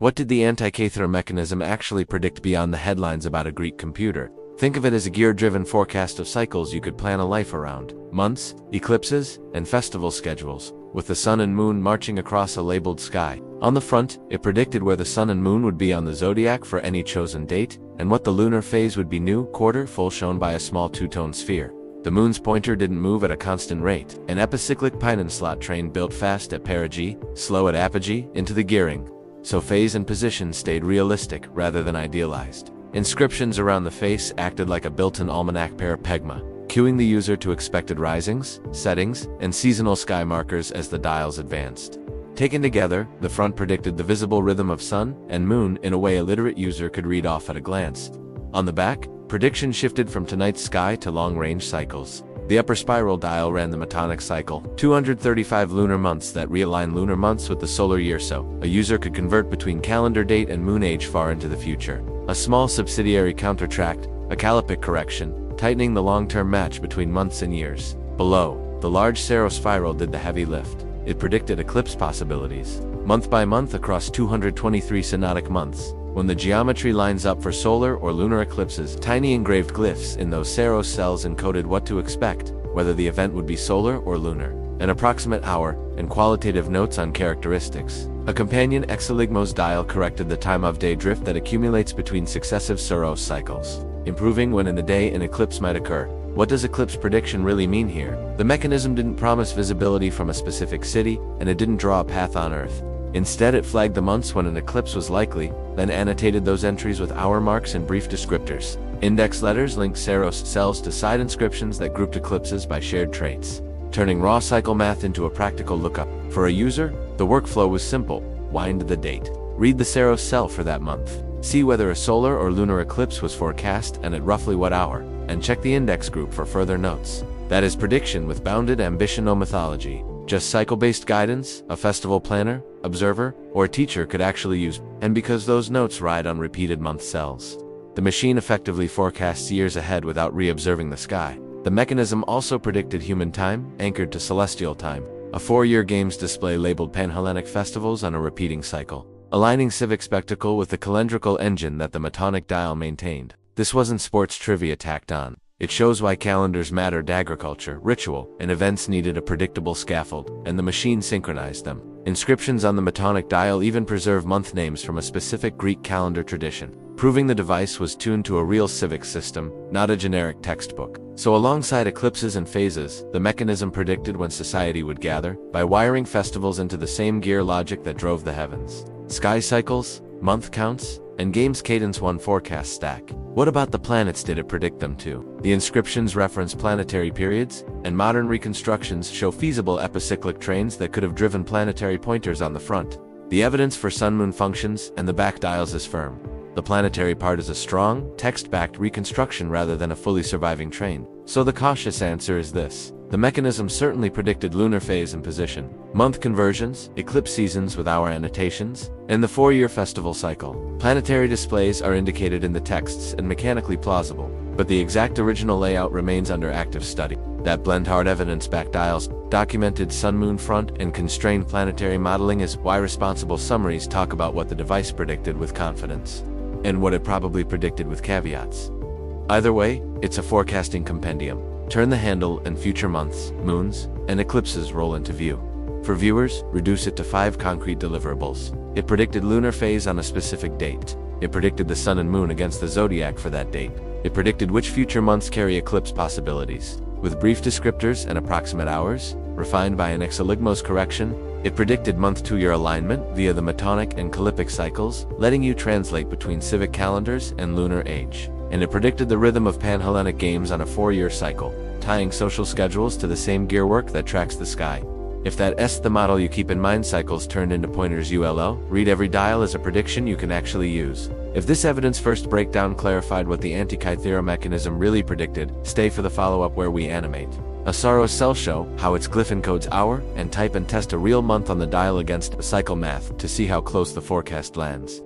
What did the Antikythera mechanism actually predict beyond the headlines about a Greek computer? Think of it as a gear-driven forecast of cycles you could plan a life around. Months, eclipses, and festival schedules, with the sun and moon marching across a labeled sky. On the front, it predicted where the sun and moon would be on the zodiac for any chosen date, and what the lunar phase would be new quarter full shown by a small two-tone sphere. The moon's pointer didn't move at a constant rate. An epicyclic pine slot train built fast at perigee, slow at apogee, into the gearing. So phase and position stayed realistic rather than idealized. Inscriptions around the face acted like a built-in almanac parapegma, cueing the user to expected risings, settings, and seasonal sky markers as the dials advanced. Taken together, the front predicted the visible rhythm of sun and moon in a way a literate user could read off at a glance. On the back, prediction shifted from tonight's sky to long-range cycles. The upper spiral dial ran the Metonic cycle, 235 lunar months that realign lunar months with the solar year, so a user could convert between calendar date and moon age far into the future. A small subsidiary countertracked, a callippic correction, tightening the long-term match between months and years. Below, the large Saros spiral did the heavy lift. It predicted eclipse possibilities, month by month across 223 synodic months. When the geometry lines up for solar or lunar eclipses, tiny engraved glyphs in those Saros cells encoded what to expect, whether the event would be solar or lunar, an approximate hour, and qualitative notes on characteristics. A companion Exeligmos dial corrected the time of day drift that accumulates between successive Saros cycles, improving when in the day an eclipse might occur. What does eclipse prediction really mean here? The mechanism didn't promise visibility from a specific city, and it didn't draw a path on Earth. Instead, it flagged the months when an eclipse was likely, then annotated those entries with hour marks and brief descriptors. Index letters linked Saros cells to side inscriptions that grouped eclipses by shared traits, turning raw cycle math into a practical lookup. For a user, the workflow was simple. Wind the date. Read the Saros cell for that month. See whether a solar or lunar eclipse was forecast and at roughly what hour, and check the index group for further notes. That is prediction with bounded ambition, no mythology. Just cycle-based guidance, a festival planner, observer, or teacher could actually use, and because those notes ride on repeated month cells, the machine effectively forecasts years ahead without re-observing the sky. The mechanism also predicted human time, anchored to celestial time, a 4-year games display labeled Panhellenic festivals on a repeating cycle, aligning civic spectacle with the calendrical engine that the Metonic dial maintained. This wasn't sports trivia tacked on. It shows why calendars mattered. Agriculture, ritual, and events needed a predictable scaffold, and the machine synchronized them. Inscriptions on the Metonic dial even preserve month names from a specific Greek calendar tradition, proving the device was tuned to a real civic system, not a generic textbook. So alongside eclipses and phases, the mechanism predicted when society would gather, by wiring festivals into the same gear logic that drove the heavens. Sky cycles, month counts, and games cadence one forecast stack. What about the planets did it predict them to? The inscriptions reference planetary periods, and modern reconstructions show feasible epicyclic trains that could have driven planetary pointers on the front. The evidence for sun-moon functions and the back dials is firm. The planetary part is a strong, text-backed reconstruction rather than a fully surviving train. So the cautious answer is this. The mechanism certainly predicted lunar phase and position, month conversions, eclipse seasons with hour annotations, and the 4-year festival cycle. Planetary displays are indicated in the texts and mechanically plausible, but the exact original layout remains under active study. That blend hard evidence-backed dials, documented sun-moon front, and constrained planetary modeling is why responsible summaries talk about what the device predicted with confidence, and what it probably predicted with caveats. Either way, it's a forecasting compendium. Turn the handle and future months, moons, and eclipses roll into view. For viewers, reduce it to 5 concrete deliverables. It predicted lunar phase on a specific date. It predicted the sun and moon against the zodiac for that date. It predicted which future months carry eclipse possibilities. With brief descriptors and approximate hours, refined by an Exeligmos correction, it predicted month-to-year alignment via the Metonic and callippic cycles, letting you translate between civic calendars and lunar age. And it predicted the rhythm of Panhellenic games on a 4-year cycle, tying social schedules to the same gearwork that tracks the sky. If that's the model you keep in mind, cycles turned into pointers ULL, read every dial as a prediction you can actually use. If this evidence-first breakdown clarified what the Antikythera mechanism really predicted, stay for the follow-up where we animate a Saros cell show, how its glyph encodes hour, and type and test a real month on the dial against cycle math to see how close the forecast lands.